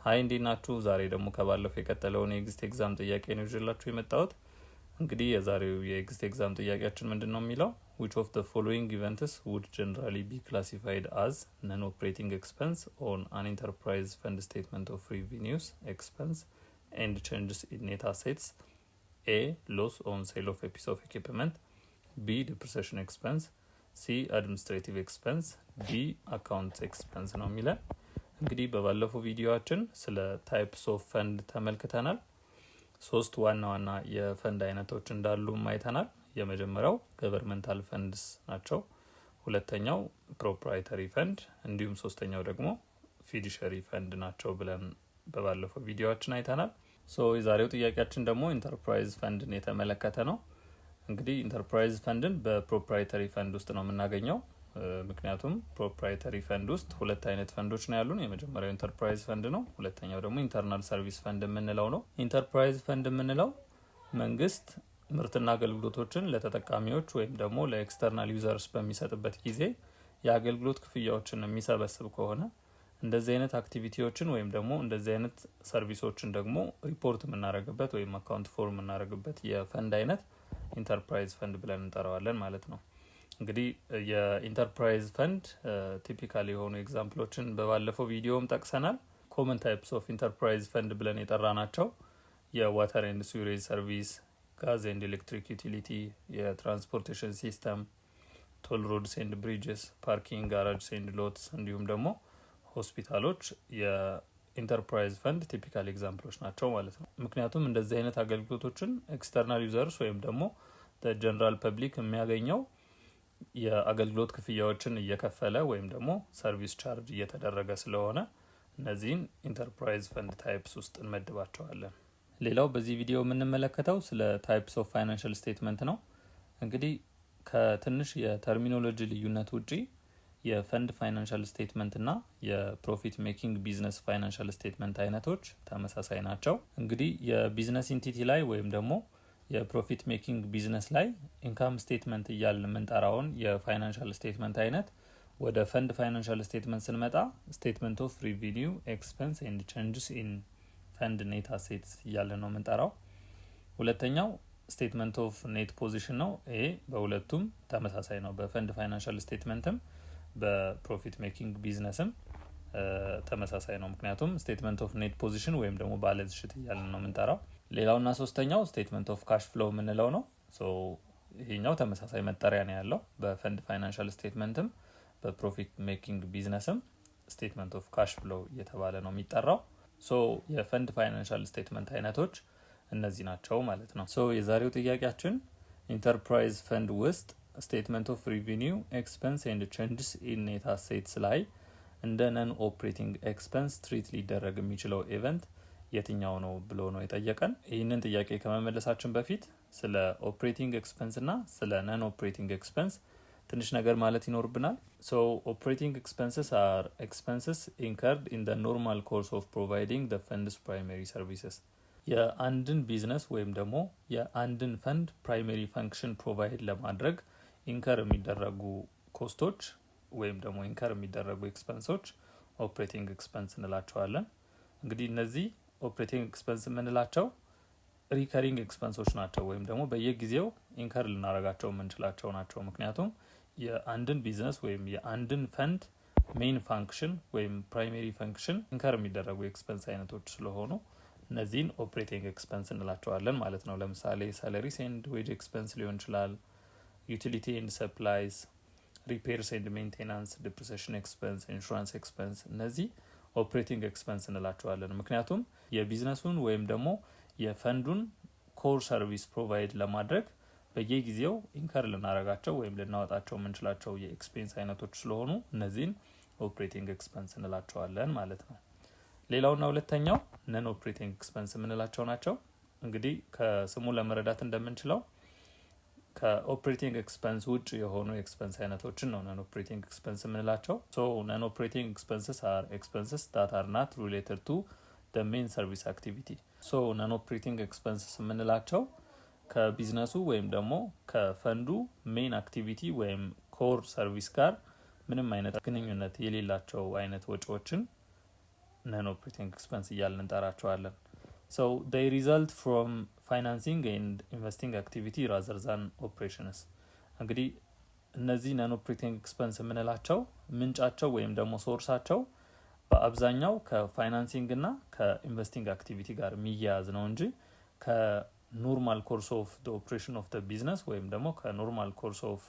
ሃይ እንዴት ናችሁ? ዛሬ ደግሞ ከባለፈው የቀጠለውን የኤግዚት ኤግዛም ጥያቄ ነው ይዤላችሁ የመጣሁት። እንግዲህ የዛሬው የኤግዚት ኤግዛም ጥያቄያችን ምንድነው የሚለው which of the following events would generally be classified as non-operating expense on an enterprise fund statement of revenues, expense and changes in net assets? A. Loss on sale of a piece of equipment. B. Depreciation expense. C. Administrative expense. D. Accounts expense ነው የሚለው። እንግዲህ በባለፈው ቪዲዮአችን ስለ ታይፕስ ኦፍ ፈንድ ተመልክተናል። ሶስት ዋና ዋና የፈንድ አይነቶች እንዳሉ አይተናል። የመጀመሪያው ገቨርንመንታል ፈንድስ ናቸው። ሁለተኛው ፕሮፕራይተሪ ፈንድ እንዲሁም ሶስተኛው ደግሞ ፊዱሸሪ ፈንድ ናቸው ብለን በባለፈው ቪዲዮአችን አይተናል። የዛሬው ጥያቄያችን ደግሞ ኢንተርፕራይዝ ፈንድን የተመለከተ ነው። እንግዲህ ኢንተርፕራይዝ ፈንድን በፕሮፕራይተሪ ፈንድ ውስጥ ነው የምናገኘው። ምክንያቱም ፕሮፕራይተሪ ፈንድ ውስጥ ሁለት አይነት ፈንዶች ነው ያሉን። የመጀመሪያው ኢንተርፕራይዝ ፈንድ ነው። ሁለተኛው ደግሞ ኢንተርናል ሰርቪስ ፈንድ የምንለው ነው። ኢንተርፕራይዝ ፈንድ የምንለው መንግስት ምርትና አገልግሎቶችን ለተጠቃሚዎች ወይም ደግሞ ለኤክስተርናል ዩዘርስ በሚሰጥበት ጊዜ የአገልግሎት ክፍያዎችን የሚሰበስብ ከሆነ እንደዚህ አይነት አክቲቪቲዎችን ወይም ደግሞ እንደዚህ አይነት ሰርቪሶችን ደግሞ ሪፖርት የምናደርግበት ወይም አካውንት ፎርም የምናደርግበት የፈንድ አይነት ኢንተርፕራይዝ ፈንድ ብለን እንጠራዋለን ማለት ነው። እንግዲህ የኢንተርፕራይዝ ፈንድ ቲፒካል የሆኑ ኤግዛምፕሎችን በባለፈው ቪዲዮም ጠቅሰናል። ኮመን ታይፕስ ኦፍ ኢንተርፕራይዝ ፈንድ ብለን የጠራናቸው የዋተር ኤንድ ስዊሬጅ ሰርቪስ፣ ጋዝ ኤንድ ኤሌክትሪክ ዩቲሊቲ፣ የትራንስፖርቴሽን ሲስተም፣ ቶል ሮድስ ኤንድ ብሪጅስ፣ ፓርኪንግ ጋራጅስ ኤንድ ሎትስ እንዲሁም ደግሞ ሆስፒታሎች የኢንተርፕራይዝ ፈንድ ቲፒካል ኤግዛምፕሎች ናቸው ማለት ነው። ምክንያቱም እንደዚህ አይነት አገልግሎቶችን ኤክስተርናል ዩዘርስ ወይም ደግሞ ጀነራል ፐብሊክ የሚያገኘው የአገልግሎት ክፍያዎችን እየከፈለ ወይም ደግሞ ሰርቪስ ቻርጅ እየተደረገ ስለሆነ እነዚህን ኢንተርፕራይዝ ፈንድ ታይፕስ ውስጥ እንመድባቸዋለን። ሌላው በዚህ ቪዲዮ የምንመለከተው ስለ ታይፕስ ኦፍ ፋይናንሻል ስቴትመንት ነው። እንግዲህ ከትንሽ የተርሚኖሎጂ ልዩነት ውጪ የፈንድ ፋይናንሻል ስቴትመንት እና የፕሮፊት ሜኪንግ ቢዝነስ ፋይናንሻል ስቴትመንት አይነቶች ተመሳሳይ ናቸው። እንግዲህ የቢዝነስ ኢንቲቲ ላይ ወይም ደግሞ የፕሮፊት ሜኪንግ ቢዝነስ ላይ ኢንካም ስቴትመንት እያልን የምንጠራውን የፋይናንሻል ስቴትመንት አይነት ወደ ፈንድ ፋይናንሻል ስቴትመንት ስንመጣ ስቴትመንት ኦፍ ሪቪኒው ኤክስፐንስ ኤንድ ቼንጅስ ኢን ፈንድ ኔት አሴትስ እያልን ነው የምንጠራው። ሁለተኛው ስቴትመንት ኦፍ ኔት ፖዚሽን ነው። ይሄ በሁለቱም ተመሳሳይ ነው። በፈንድ ፋይናንሻል ስቴትመንትም በፕሮፊት ሜኪንግ ቢዝነስም ተመሳሳይ ነው። ምክንያቱም ስቴትመንት ኦፍ ኔት ፖዚሽን ወይም ደግሞ ባላንስ ሺት እያልን ነው የምንጠራው። ሌላውና ሶስተኛው ስቴትመንት ኦፍ ካሽ ፍሎው የምንለው ነው። ይሄኛው ተመሳሳይ መጠሪያ ነው ያለው። በፈንድ ፋይናንሻል ስቴትመንትም በፕሮፊት ሜኪንግ ቢዝነስም ስቴትመንት ኦፍ ካሽ ፍሎው እየተባለ ነው የሚጠራው። የፈንድ ፋይናንሻል ስቴትመንት አይነቶች እነዚህ ናቸው ማለት ነው። የዛሬው ጥያቄያችን ኢንተርፕራይዝ ፈንድ ውስጥ ስቴትመንት ኦፍ ሪቪኒው ኤክስፐንስ ኤንድ ቼንጅስ ኢን ኔት አሴትስ ላይ እንደ ነን ኦፕሬቲንግ ኤክስፐንስ ትሪት ሊደረግ የሚችለው ኢቨንት የትኛው ነው ብሎ ነው የጠየቀን። ይህንን ጥያቄ ከመመለሳችን በፊት ስለ ኦፕሬቲንግ ኤክስፐንስ እና ስለ ነን ኦፕሬቲንግ ኤክስፐንስ ትንሽ ነገር ማለት ይኖርብናል። ኦፕሬቲንግ ኤክስፐንስስ አር ኤክስፐንስስ ኢንከርድ ኢን ዘ ኖርማል ኮርስ ኦፍ ፕሮቫይዲንግ ዘ ፈንድስ ፕራይመሪ ሰርቪስስ። የአንድን ቢዝነስ ወይም ደግሞ የአንድን ፈንድ ፕራይመሪ ፈንክሽን ፕሮቫይድ ለማድረግ ኢንከር የሚደረጉ ኮስቶች ወይም ደግሞ ኢንከር የሚደረጉ ኤክስፐንሶች ኦፕሬቲንግ ኤክስፐንስ እንላቸዋለን። እንግዲህ እነዚህ ኦፕሬቲንግ ኤክስፐንስ የምንላቸው ሪከሪንግ ኤክስፐንሶች ናቸው ወይም ደግሞ በየጊዜው ኢንከር ልናረጋቸው የምንችላቸው ናቸው። ምክንያቱም የአንድን ቢዝነስ ወይም የአንድን ፈንድ ሜይን ፋንክሽን ወይም ፕራይሜሪ ፈንክሽን ኢንከር የሚደረጉ ኤክስፐንስ አይነቶች ስለሆኑ እነዚህን ኦፕሬቲንግ ኤክስፐንስ እንላቸዋለን ማለት ነው። ለምሳሌ ሳለሪስ ኤንድ ዌጅ ኤክስፐንስ ሊሆን ይችላል፣ ዩቲሊቲ ኤንድ ሰፕላይስ፣ ሪፔርስ ኤንድ ሜንቴናንስ፣ ዲፕሪሲዬሽን ኤክስፐንስ፣ ኢንሹራንስ ኤክስፐንስ እነዚህ ኦፕሬቲንግ ኤክስፐንስ እንላቸዋለን። ምክንያቱም የቢዝነሱን ወይም ደግሞ የፈንዱን ኮር ሰርቪስ ፕሮቫይድ ለማድረግ በየጊዜው ኢንከር ልናረጋቸው ወይም ልናወጣቸው የምንችላቸው የኤክስፔንስ አይነቶች ስለሆኑ እነዚህን ኦፕሬቲንግ ኤክስፐንስ እንላቸዋለን ማለት ነው። ሌላውና ሁለተኛው ነን ኦፕሬቲንግ ኤክስፐንስ የምንላቸው ናቸው። እንግዲህ ከስሙ ለመረዳት እንደምንችለው ከኦፕሬቲንግ ኤክስፐንስ ውጭ የሆኑ ኤክስፐንስ አይነቶችን ነው ነን ኦፕሬቲንግ ኤክስፐንስ የምንላቸው። ነን ኦፕሬቲንግ ኤክስፐንስስ አር ኤክስፐንስስ ዳት አር ናት ሪሌትድ ቱ the main service activity. ነን ኦፕሬቲንግ ኤክስፐንስስ የምንላቸው ከቢዝነሱ ወይም ደግሞ ከፈንዱ ሜን አክቲቪቲ ወይም ኮር ሰርቪስ ጋር ምንም አይነት ግንኙነት የሌላቸው አይነት ወጪዎችን ነን ኦፕሬቲንግ ኤክስፐንስ እያልን እንጠራቸዋለን። so they result from financing and investing activity rather than operations። እንግዲህ እነዚህ ነን ኦፕሬቲንግ ኤክስፐንስ የምንላቸው ምንጫቸው ወይም ደግሞ ሶርሳቸው በአብዛኛው ከፋይናንሲንግ እና ከኢንቨስቲንግ አክቲቪቲ ጋር የሚያያዝ ነው እንጂ ከኖርማል ኮርስ ኦፍ ዘ ኦፕሬሽን ኦፍ ዘ ቢዝነስ ወይም ደግሞ ከኖርማል ኮርስ ኦፍ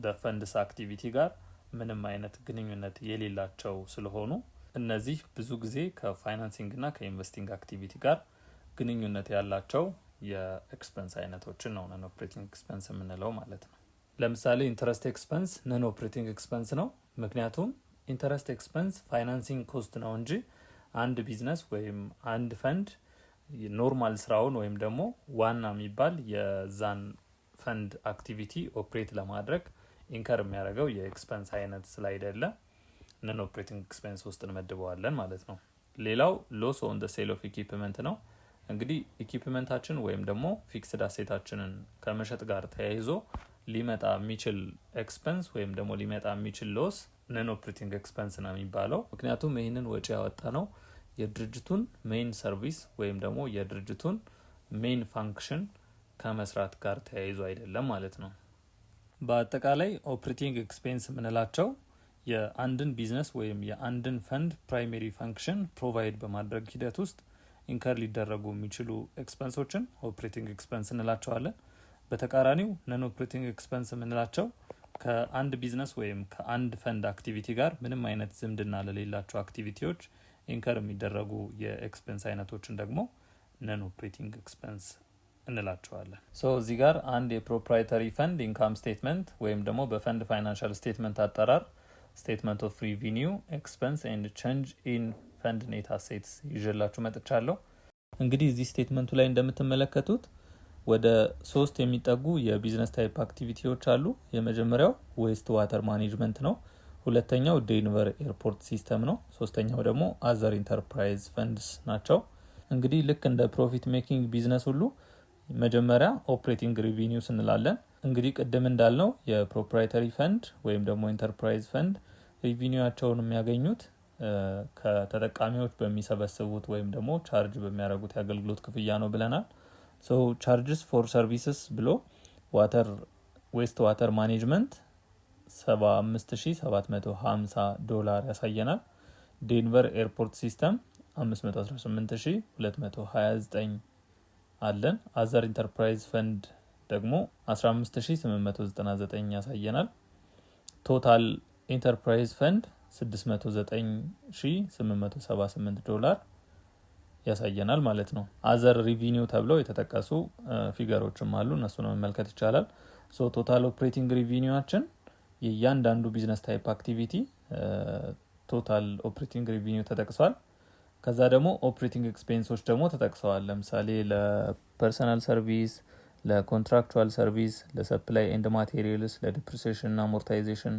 ዘ ፈንድስ አክቲቪቲ ጋር ምንም አይነት ግንኙነት የሌላቸው ስለሆኑ እነዚህ ብዙ ጊዜ ከፋይናንሲንግ እና ከኢንቨስቲንግ አክቲቪቲ ጋር ግንኙነት ያላቸው የኤክስፐንስ አይነቶችን ነው ነን ኦፕሬቲንግ ኤክስፐንስ የምንለው ማለት ነው። ለምሳሌ ኢንተረስት ኤክስፐንስ ነን ኦፕሬቲንግ ኤክስፐንስ ነው። ምክንያቱም ኢንተረስት ኤክስፐንስ ፋይናንሲንግ ኮስት ነው እንጂ አንድ ቢዝነስ ወይም አንድ ፈንድ ኖርማል ስራውን ወይም ደግሞ ዋና የሚባል የዛን ፈንድ አክቲቪቲ ኦፕሬት ለማድረግ ኢንከር የሚያደርገው የኤክስፐንስ አይነት ስላይደለ ነን ኦፕሬቲንግ ኤክስፐንስ ውስጥ እንመድበዋለን ማለት ነው። ሌላው ሎስ ኦን ዘ ሴል ኦፍ ኢኩዊፕመንት ነው። እንግዲህ ኢኩዊፕመንታችን ወይም ደግሞ ፊክስድ አሴታችንን ከመሸጥ ጋር ተያይዞ ሊመጣ የሚችል ኤክስፐንስ ወይም ደግሞ ሊመጣ የሚችል ሎስ ነን ኦፕሬቲንግ ኤክስፐንስ ነው የሚባለው። ምክንያቱም ይህንን ወጪ ያወጣ ነው የድርጅቱን ሜይን ሰርቪስ ወይም ደግሞ የድርጅቱን ሜይን ፋንክሽን ከመስራት ጋር ተያይዞ አይደለም ማለት ነው። በአጠቃላይ ኦፕሬቲንግ ኤክስፔንስ የምንላቸው የአንድን ቢዝነስ ወይም የአንድን ፈንድ ፕራይሜሪ ፋንክሽን ፕሮቫይድ በማድረግ ሂደት ውስጥ ኢንከር ሊደረጉ የሚችሉ ኤክስፐንሶችን ኦፕሬቲንግ ኤክስፐንስ እንላቸዋለን። በተቃራኒው ነን ኦፕሬቲንግ ኤክስፐንስ የምንላቸው ከአንድ ቢዝነስ ወይም ከአንድ ፈንድ አክቲቪቲ ጋር ምንም አይነት ዝምድና ለሌላቸው አክቲቪቲዎች ኢንከር የሚደረጉ የኤክስፐንስ አይነቶችን ደግሞ ነን ኦፕሬቲንግ ኤክስፐንስ እንላቸዋለን። እዚህ ጋር አንድ የፕሮፕራይተሪ ፈንድ ኢንካም ስቴትመንት ወይም ደግሞ በፈንድ ፋይናንሻል ስቴትመንት አጠራር ስቴትመንት ኦፍ ሪቪኒው ኤክስፐንስ ኤንድ ቼንጅ ኢን ፈንድ ኔት አሴትስ ይዤላችሁ መጥቻለሁ። እንግዲህ እዚህ ስቴትመንቱ ላይ እንደምትመለከቱት ወደ 3 የሚጠጉ የቢዝነስ ታይፕ አክቲቪቲዎች አሉ። የመጀመሪያው ዌስት ዋተር ማኔጅመንት ነው። ሁለተኛው ዴንቨር ኤርፖርት ሲስተም ነው። ሶስተኛው ደግሞ አዘር ኢንተርፕራይዝ ፈንድስ ናቸው። እንግዲህ ልክ እንደ ፕሮፊት ሜኪንግ ቢዝነስ ሁሉ መጀመሪያ ኦፕሬቲንግ ሪቪኒው ስንላለን። እንግዲህ ቅድም እንዳልነው የፕሮፕራይተሪ ፈንድ ወይም ደግሞ ኢንተርፕራይዝ ፈንድ ሪቪኒዋቸውን የሚያገኙት ከተጠቃሚዎች በሚሰበስቡት ወይም ደግሞ ቻርጅ በሚያደርጉት የአገልግሎት ክፍያ ነው ብለናል። ቻርጅስ ፎር ሰርቪስስ ብሎ ዌስት ዋተር ማኔጅመንት $75,750 ያሳየናል። ዴንቨር ኤርፖርት ሲስተም $518,229 አለን። አዘር ኢንተርፕራይዝ ፈንድ ደግሞ $15,899 ያሳየናል። ቶታል ኢንተርፕራይዝ ፈንድ $609,878 ያሳየናል ማለት ነው። አዘር ሪቪኒው ተብለው የተጠቀሱ ፊገሮችም አሉ፣ እነሱን መመልከት ይቻላል። ቶታል ኦፕሬቲንግ ሪቪኒዋችን የእያንዳንዱ ቢዝነስ ታይፕ አክቲቪቲ ቶታል ኦፕሬቲንግ ሪቪኒው ተጠቅሷል። ከዛ ደግሞ ኦፕሬቲንግ ኤክስፔንሶች ደግሞ ተጠቅሰዋል። ለምሳሌ ለፐርሰናል ሰርቪስ፣ ለኮንትራክቹዋል ሰርቪስ፣ ለሰፕላይ ኤንድ ማቴሪያልስ፣ ለዲፕሪሲዬሽን እና አሞርታይዜሽን፣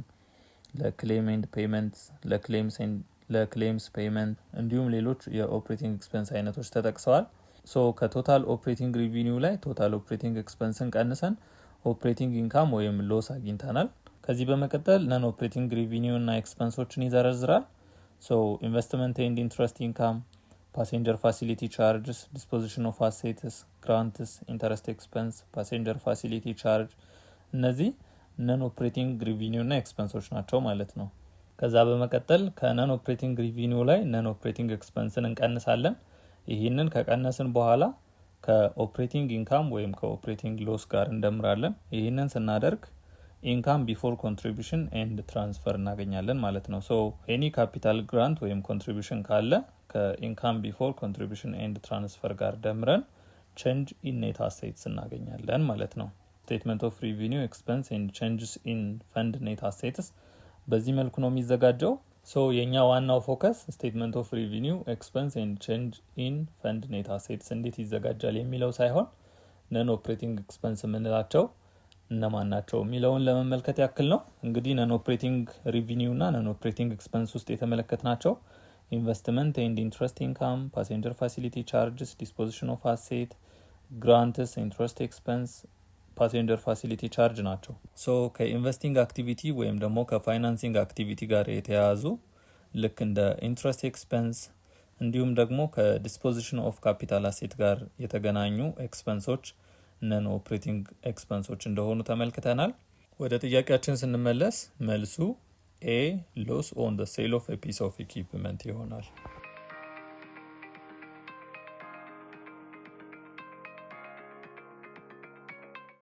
ለክሌም ኤንድ ፔመንትስ፣ ለክሌምስ ፔመንት እንዲሁም ሌሎች የኦፕሬቲንግ ኤክስፔንስ አይነቶች ተጠቅሰዋል። ከቶታል ኦፕሬቲንግ ሪቪኒው ላይ ቶታል ኦፕሬቲንግ ኤክስፔንስን ቀንሰን ኦፕሬቲንግ ኢንካም ወይም ሎስ አግኝተናል። ከዚህ በመቀጠል ነን ኦፕሬቲንግ ሪቪኒው እና ኤክስፔንሶችን ይዘረዝራል። ኢንቨስትመንት ኤንድ ኢንትረስት ኢንካም፣ ፓሴንጀር ፋሲሊቲ ቻርጅስ፣ ዲስፖዚሽን ኦፍ አሴትስ፣ ግራንትስ፣ ኢንተረስት ኤክስፔንስ፣ ፓሴንጀር ፋሲሊቲ ቻርጅ፣ እነዚህ ነን ኦፕሬቲንግ ሪቪኒው እና ኤክስፔንሶች ናቸው ማለት ነው። ከዛ በመቀጠል ከነን ኦፕሬቲንግ ሪቪኒው ላይ ነን ኦፕሬቲንግ ኤክስፔንስን እንቀንሳለን። ይህንን ከቀነስን በኋላ ከኦፕሬቲንግ ኢንካም ወይም ከኦፕሬቲንግ ሎስ ጋር እንደምራለን። ይህንን ስናደርግ ኢንካም ቢፎር ኮንትሪቢሽን ኤንድ ትራንስፈር እናገኛለን ማለት ነው። ኤኒ ካፒታል ግራንት ወይም ኮንትሪቢሽን ካለ ከኢንካም ቢፎር ኮንትሪቢሽን ኤንድ ትራንስፈር ጋር ደምረን ቼንጅ ኢን ኔት አሴትስ እናገኛለን ማለት ነው። ስቴትመንት ኦፍ ሪቪኒው ኤክስፔንስ ኤንድ ቼንጅስ ኢን ፈንድ ኔት አሴትስ በዚህ መልኩ ነው የሚዘጋጀው። የኛ ዋናው ፎከስ ስቴትመንት ኦፍ ሪቪኒው ኤክስፔንስ ኤንድ ቼንጅ ኢን ፈንድ ኔት አሴትስ እንዴት ይዘጋጃል የሚለው ሳይሆን ነን ኦፕሬቲንግ ኤክስፔንስ የምንላቸው እነማን ናቸው የሚለውን ለመመልከት ያክል ነው። እንግዲህ ነን ኦፕሬቲንግ ሪቪኒው እና ነን ኦፕሬቲንግ ኤክስፔንስ ውስጥ የተመለከትናቸው ኢንቨስትመንት ኤንድ ኢንትረስት ኢንካም፣ ፓሴንጀር ፋሲሊቲ ቻርጅስ፣ ዲስፖዚሽን ኦፍ አሴት፣ ግራንትስ፣ ኢንትረስት ኤክስፔንስ፣ ፓሴንጀር ፋሲሊቲ ቻርጅ ናቸው። ከኢንቨስቲንግ አክቲቪቲ ወይም ደግሞ ከፋይናንሲንግ አክቲቪቲ ጋር የተያያዙ ልክ እንደ ኢንትረስት ኤክስፐንስ እንዲሁም ደግሞ ከዲስፖዚሽን ኦፍ ካፒታል አሴት ጋር የተገናኙ ኤክስፐንሶች ነን ኦፕሬቲንግ ኤክስፐንሶች እንደሆኑ ተመልክተናል። ወደ ጥያቄያችን ስንመለስ መልሱ ኤ ሎስ ኦን ዘ ሴል ኦፍ ኤ ፒስ ኦፍ ኢኩዊፕመንት ይሆናል።